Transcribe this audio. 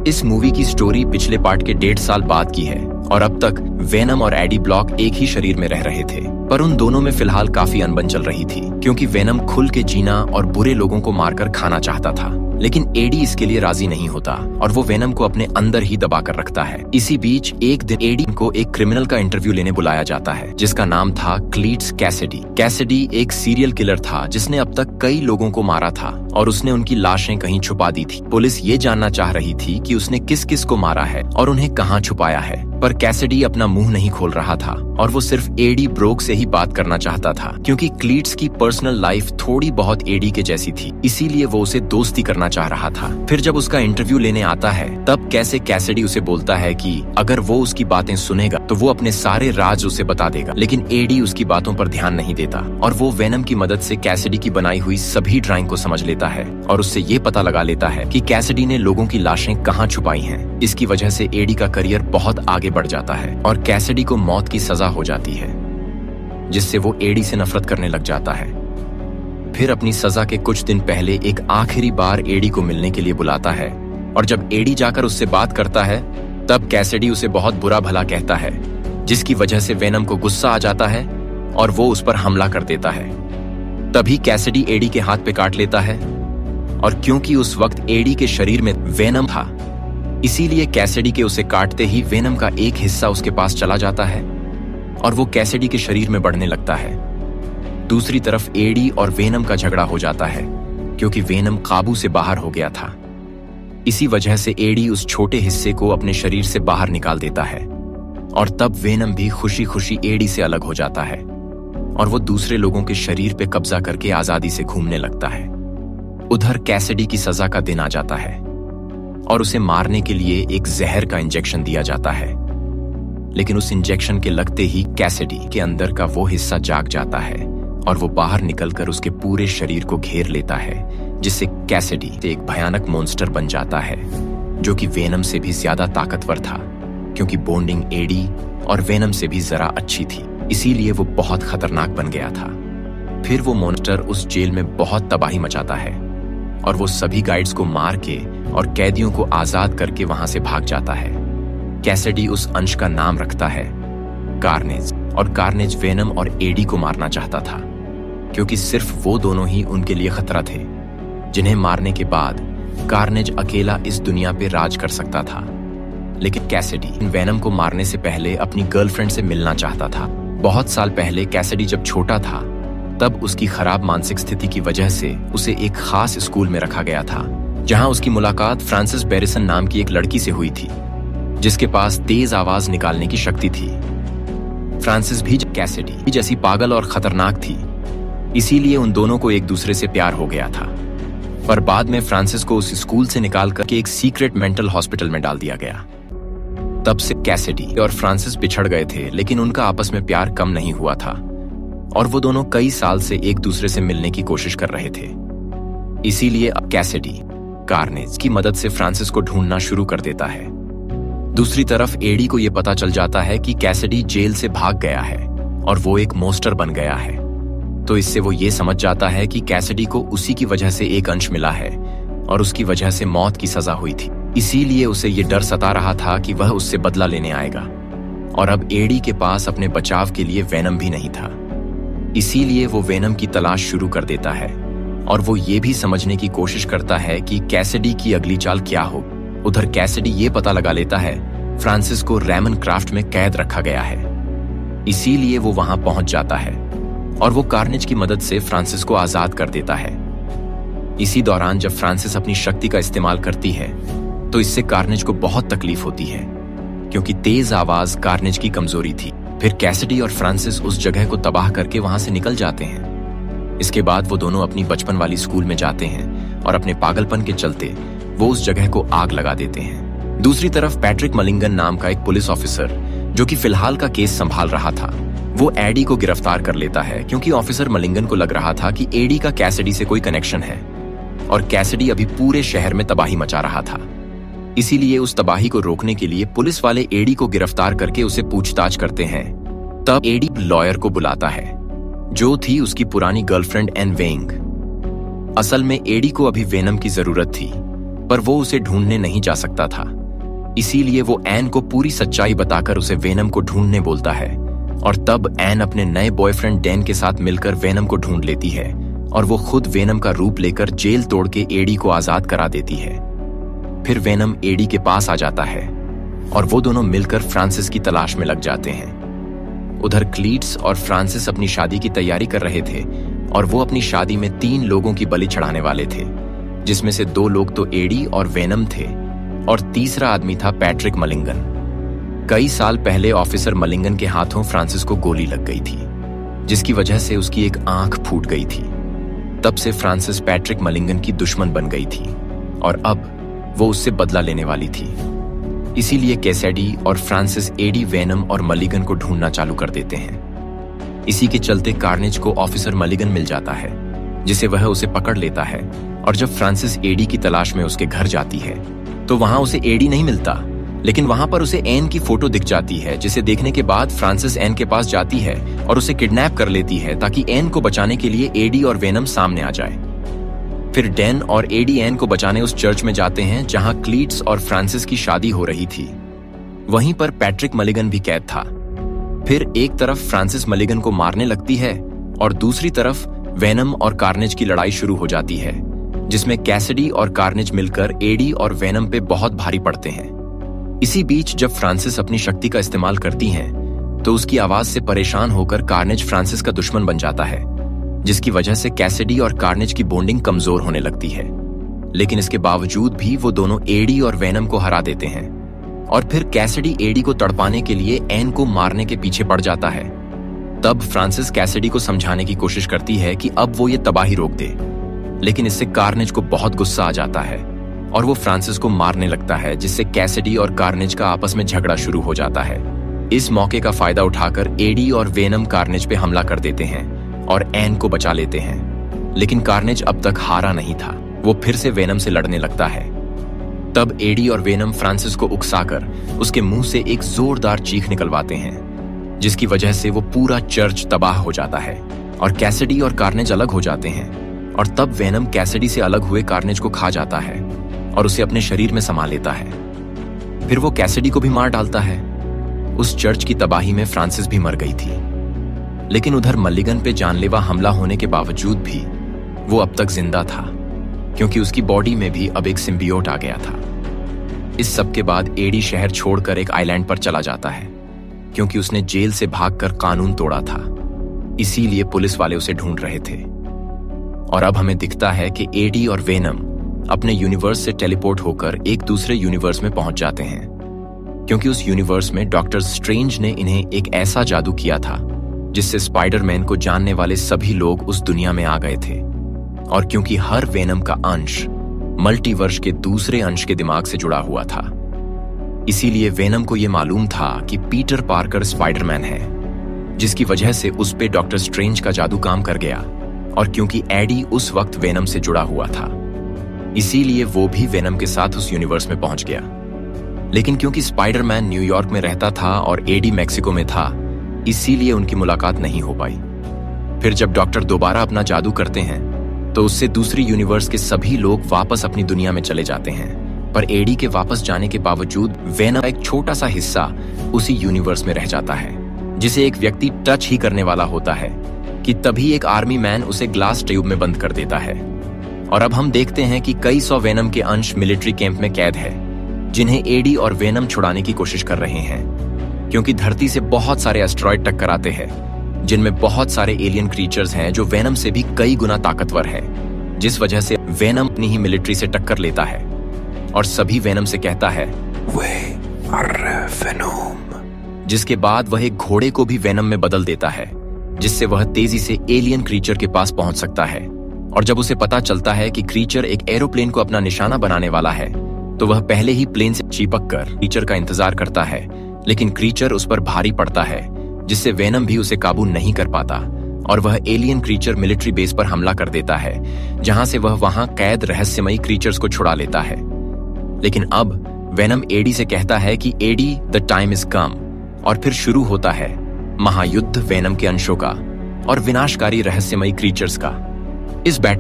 इस मूवी की स्टोरी पिछले पार्ट के 1.5 साल बाद की है और अब तक वेनम और एडी ब्लॉक एक ही शरीर में रह रहे थे, पर उन दोनों में फिलहाल काफी अनबन चल रही थी क्योंकि वेनम खुल के जीना और बुरे लोगों को मारकर खाना चाहता था, लेकिन एडी इसके लिए राजी नहीं होता और वो वेनम को अपने अंदर ही दबा कर रखता है। इसी बीच एक दिन एडी को एक क्रिमिनल का इंटरव्यू लेने बुलाया जाता है जिसका नाम था क्लीट्स कैसिडी। कैसिडी एक सीरियल किलर था जिसने अब तक कई लोगों को मारा था और उसने उनकी लाशें कहीं छुपा दी थी। पुलिस ये जानना चाह रही थी कि उसने किस किस को मारा है और उन्हें कहाँ छुपाया है, पर कैसिडी अपना मुंह नहीं खोल रहा था और वो सिर्फ एडी ब्रोक से ही बात करना चाहता था क्योंकि क्लीट्स की पर्सनल लाइफ थोड़ी बहुत एडी के जैसी थी, इसीलिए वो उसे दोस्ती करना चाह रहा था। फिर जब उसका इंटरव्यू लेने आता है तब कैसे कैसिडी उसे बोलता है कि अगर वो उसकी बातें सुनेगा तो वो अपने सारे राज उसे बता देगा, लेकिन एडी उसकी बातों पर ध्यान नहीं देता और वो वेनम की मदद से कैसिडी की बनाई हुई सभी ड्राइंग को समझ लेता है और उससे ये पता लगा लेता है कि कैसिडी ने लोगों की लाशें कहाँ छुपाई हैं। इसकी वजह से एडी का करियर बहुत आगे बढ़ जाता है और कैसिडी को मौत की सजा हो जाती है, जिससे वो एडी से नफरत करने लग जाता है। फिर अपनी सजा के कुछ दिन पहले एक आखिरी बार एडी को मिलने के लिए बुलाता है और जब एडी जाकर उससे बात करता है तब कैसिडी उसे बहुत बुरा भला कहता है, जिसकी वजह से वेनम को गुस्सा आ जाता है और वो उस पर हमला कर देता है। तभी कैसिडी एडी के हाथ पे काट लेता है और क्योंकि उस वक्त एडी के शरीर में वेनम था, इसीलिए कैसिडी के उसे काटते ही वेनम का एक हिस्सा उसके पास चला जाता है और वो कैसिडी के शरीर में बढ़ने लगता है। दूसरी तरफ एडी और वेनम का झगड़ा हो जाता है क्योंकि वेनम काबू से बाहर हो गया था। इसी वजह से एडी उस छोटे हिस्से को अपने शरीर से बाहर निकाल देता है और तब वेनम भी खुशी खुशी एडी से अलग हो जाता है और वो दूसरे लोगों के शरीर पे कब्जा करके आजादी से घूमने लगता है। उधर कैसिडी की सजा का दिन आ जाता है और उसे मारने के लिए एक जहर का इंजेक्शन दिया जाता है, लेकिन उस इंजेक्शन के लगते ही कैसिडी के अंदर का वो हिस्सा जाग जाता है और वो बाहर निकलकर उसके पूरे शरीर को घेर लेता है, जिससे कैसिडी एक भयानक मॉन्स्टर बन जाता है जो कि वेनम से भी ज्यादा ताकतवर था क्योंकि बॉन्डिंग एडी और वेनम से भी जरा अच्छी थी, इसीलिए वो बहुत खतरनाक बन गया था। फिर वो मॉन्स्टर उस जेल में बहुत तबाही मचाता है और वो सभी गाइड्स को मार के और कैदियों को आजाद करके वहां से भाग जाता है। कैसिडी उस अंश का नाम रखता है कार्नेज और कार्नेज वेनम और एडी को मारना चाहता था क्योंकि सिर्फ वो दोनों ही उनके लिए खतरा थे, जिन्हें मारने के बाद कार्नेज अकेला इस दुनिया पे राज कर सकता था। लेकिन कैसिडी वेनम को मारने से पहले अपनी गर्लफ्रेंड से मिलना चाहता था। बहुत साल पहले कैसिडी जब छोटा था तब उसकी खराब मानसिक स्थिति की वजह से उसे एक खास स्कूल में रखा गया था जहां उसकी मुलाकात फ्रांसिस बेरिसन नाम की एक लड़की से हुई थी जिसके पास तेज आवाज निकालने की शक्ति थी। फ्रांसिस भी कैसिडी जैसी पागल और खतरनाक थी, इसीलिए उन दोनों को एक दूसरे से प्यार हो गया था, पर बाद में फ्रांसिस को उस स्कूल से निकाल कर एक सीक्रेट मेंटल हॉस्पिटल में डाल दिया गया। तब से कैसिडी और फ्रांसिस बिछड़ गए थे, लेकिन उनका आपस में प्यार कम नहीं हुआ था और वो दोनों कई साल से एक दूसरे से मिलने की कोशिश कर रहे थे। इसीलिए अब कैसिडी कार्नेज की मदद से फ्रांसिस को ढूंढना शुरू कर देता है। दूसरी तरफ एडी को यह पता चल जाता है कि कैसिडी जेल से भाग गया है और वो एक मॉन्स्टर बन गया है, तो इससे वो ये समझ जाता है कि कैसिडी को उसी की वजह से एक अंश मिला है और उसकी वजह से मौत की सजा हुई थी। इसीलिए उसे ये डर सता रहा था कि वह उससे बदला लेने आएगा और अब एडी के पास अपने बचाव के लिए वेनम भी नहीं था, इसीलिए वो वेनम की तलाश शुरू कर देता है और वो ये भी समझने की कोशिश करता है कि कैसिडी की अगली चाल क्या हो। उधर कैसिडी ये पता लगा लेता है फ्रांसिस को रैमन क्राफ्ट में कैद रखा गया है, इसीलिए वो वहां पहुंच जाता है और वो कार्नेज की मदद से फ्रांसिस को आजाद कर देता है। इसी दौरान जब फ्रांसिस अपनी शक्ति का इस्तेमाल करती है तो इससे कार्नेज को बहुत तकलीफ होती है क्योंकि तेज आवाज कार्नेज की कमजोरी थी। फिर कैसिडी और फ्रांसिस उस जगह को तबाह करके वहां से निकल जाते हैं। इसके बाद वो दोनों अपनी बचपन वाली स्कूल में जाते हैं और अपने पागलपन के चलते वो उस जगह को आग लगा देते हैं। दूसरी तरफ पैट्रिक मलिंगन नाम का एक पुलिस ऑफिसर जो कि फिलहाल का केस संभाल रहा था, वो एडी को गिरफ्तार कर लेता है क्योंकि ऑफिसर मलिंगन को लग रहा था कि एडी का कैसिडी से कोई कनेक्शन है और कैसिडी अभी पूरे शहर में तबाही मचा रहा था। इसीलिए उस तबाही को रोकने के लिए पुलिस वाले एडी को गिरफ्तार करके उसे पूछताछ करते हैं। तब एडी लॉयर को बुलाता है जो थी उसकी पुरानी गर्लफ्रेंड एन वेंग। असल में एडी को अभी वेनम की जरूरत थी, पर वो उसे ढूंढने नहीं जा सकता था। इसीलिए वो एन को पूरी सच्चाई बताकर उसे वेनम को ढूंढने बोलता है, और तब एन अपने नए बॉयफ्रेंड डैन के साथ मिलकर वेनम को ढूंढ लेती है और वो खुद वेनम का रूप लेकर जेल तोड़ के एडी को आजाद करा देती है। फिर वेनम एडी के पास आ जाता है और वो दोनों मिलकर फ्रांसिस की तलाश में लग जाते हैं। उधर क्लीट्स और फ्रांसिस अपनी शादी की तैयारी कर रहे थे और वो अपनी शादी में 3 लोगों की बलि चढ़ाने वाले थे, जिसमें से 2 लोग तो एडी और वेनम थे और तीसरा आदमी था पैट्रिक मलिंगन। कई साल पहले ऑफिसर मलिंगन के हाथों फ्रांसिस को गोली लग गई थी, जिसकी वजह से उसकी एक आंख फूट गई थी। तब से फ्रांसिस पैट्रिक मलिंगन की दुश्मन बन गई थी और अब वो उससे बदला लेने वाली थी। इसीलिए कैसेडी और फ्रांसिस एडी, वेनम और मलिगन को ढूंढना चालू कर देते हैं। इसी के चलते कार्नेज को ऑफिसर मलिगन मिल जाता है, जिसे वह उसे पकड़ लेता है। और जब फ्रांसिस एडी की तलाश में उसके घर जाती है तो वहां उसे एडी नहीं मिलता, लेकिन वहां पर उसे एन की फोटो दिख जाती है, जिसे देखने के बाद फ्रांसिस एन के पास जाती है और उसे किडनैप कर लेती है ताकि एन को बचाने के लिए एडी और वेनम सामने आ जाए। फिर डैन और एडी एन को बचाने उस चर्च में जाते हैं जहां क्लीट्स और फ्रांसिस की शादी हो रही थी। वहीं पर पैट्रिक मलिगन भी कैद था। फिर एक तरफ फ्रांसिस मलिगन को मारने लगती है और दूसरी तरफ वेनम और कार्नेज की लड़ाई शुरू हो जाती है, जिसमें कैसिडी और कार्नेज मिलकर एडी और वेनम पे बहुत भारी पड़ते हैं। इसी बीच जब फ्रांसिस अपनी शक्ति का इस्तेमाल करती हैं, तो उसकी आवाज से परेशान होकर कार्नेज फ्रांसिस का दुश्मन बन जाता है, जिसकी वजह से कैसिडी और कार्नेज की बॉन्डिंग कमजोर होने लगती है। लेकिन इसके बावजूद भी वो दोनों एडी और वेनम को हरा देते हैं और फिर कैसिडी एडी को तड़पाने के लिए एन को मारने के पीछे पड़ जाता है। तब फ्रांसिस कैसिडी को समझाने की कोशिश करती है कि अब वो ये तबाही रोक दे, लेकिन इससे कार्नेज को बहुत गुस्सा आ जाता है और वो फ्रांसिस को मारने लगता है, जिससे कैसिडी और कार्नेज का आपस में झगड़ा शुरू हो जाता है। इस मौके का फायदा उठाकर एडी और वेनम कार्नेज पे हमला कर देते हैं और एन को बचा लेते हैं। लेकिन कार्नेज अब तक हारा नहीं था, वो फिर से वेनम से लड़ने लगता है। तब एडी और वेनम फ्रांसिस को उकसाकर उसके मुंह से एक जोरदार चीख निकलवाते हैं, जिसकी वजह से वो पूरा चर्च तबाह हो जाता है और कैसिडी और कार्नेज अलग हो जाते हैं। और तब वेनम कैसिडी से अलग हुए कार्नेज को खा जाता है और उसे अपने शरीर में समा लेता है। फिर वो कैसिडी को भी मार डालता है। उस चर्च की तबाही में फ्रांसिस भी मर गई थी, लेकिन उधर मलिगन पे जानलेवा हमला होने के बावजूद भी वो अब तक जिंदा था, क्योंकि उसकी बॉडी में भी अब एक सिम्बियोट आ गया था। इस सब के बाद एडी शहर छोड़कर एक आइलैंड पर चला जाता है, क्योंकि उसने जेल से भागकर कानून तोड़ा था। इसीलिए पुलिस वाले उसे ढूंढ रहे थे। और अब हमें दिखता है कि एडी और वेनम अपने यूनिवर्स से टेलीपोर्ट होकर एक दूसरे यूनिवर्स में पहुंच जाते हैं, क्योंकि उस यूनिवर्स में डॉक्टर स्ट्रेंज ने इन्हें एक ऐसा जादू किया था जिससे स्पाइडरमैन को जानने वाले सभी लोग उस दुनिया में आ गए थे। और क्योंकि हर वेनम का अंश मल्टीवर्स के दूसरे अंश के दिमाग से जुड़ा हुआ था, इसीलिए वेनम को यह मालूम था कि पीटर पार्कर स्पाइडरमैन है, जिसकी वजह से उस पे डॉक्टर स्ट्रेंज का जादू काम कर गया। और क्योंकि एडी उस वक्त वेनम से जुड़ा हुआ था, इसीलिए वो भी वेनम के साथ उस यूनिवर्स में पहुंच गया। लेकिन क्योंकि स्पाइडरमैन न्यूयॉर्क में रहता था और एडी मैक्सिको में था, इसीलिए उनकी मुलाकात नहीं हो पाई। फिर जब डॉक्टर दोबारा अपना जादू करते हैं, तो उससे दूसरी यूनिवर्स के सभी लोग वापस अपनी दुनिया में चले जाते हैं। पर एडी के वापस जाने के बावजूद वेनम एक छोटा सा हिस्सा उसी यूनिवर्स में रह जाता है, जिसे एक व्यक्ति टच ही करने वाला होता है कि तभी एक आर्मी मैन उसे ग्लास ट्यूब में बंद कर देता है। और अब हम देखते हैं कि कई सौ वेनम के अंश मिलिट्री कैंप में कैद है, जिन्हें एडी और वेनम छुड़ाने की कोशिश कर रहे हैं, क्योंकि धरती से बहुत सारे एस्टेरॉयड टक्कर आते हैं, जिनमें बहुत सारे एलियन क्रीचर्स हैं जो वेनम से भी कई गुना ताकतवर है, जिस वजह से वेनम अपनी ही मिलिट्री से टक्कर लेता है और सभी वेनम से कहता है वेनम, जिसके बाद वह एक घोड़े को भी वेनम में बदल देता है, जिससे वह तेजी से एलियन क्रीचर के पास पहुंच सकता है। और जब उसे पता चलता है कि क्रीचर एक एरोप्लेन को अपना निशाना बनाने वाला है, तो वह पहले ही प्लेन से चिपक कर क्रीचर का इंतजार करता है, लेकिन क्रीचर उस पर भारी पड़ता है, जिससे वेनम भी उसे काबू नहीं कर पाता और वह एलियन क्रीचर मिलिट्री बेस पर हमला कर देता है, जहां से वह वहां कैद रहस्यमयी क्रीचर्स को छुड़ा लेता है। लेकिन अब वेनम एडी से कहता है कि Eddie, the time is come, और फिर शुरू होता है महायुद्ध वेनम के अंशों का और विनाशकारी रहस्यमयी क्रीचर्स का। इस बैटल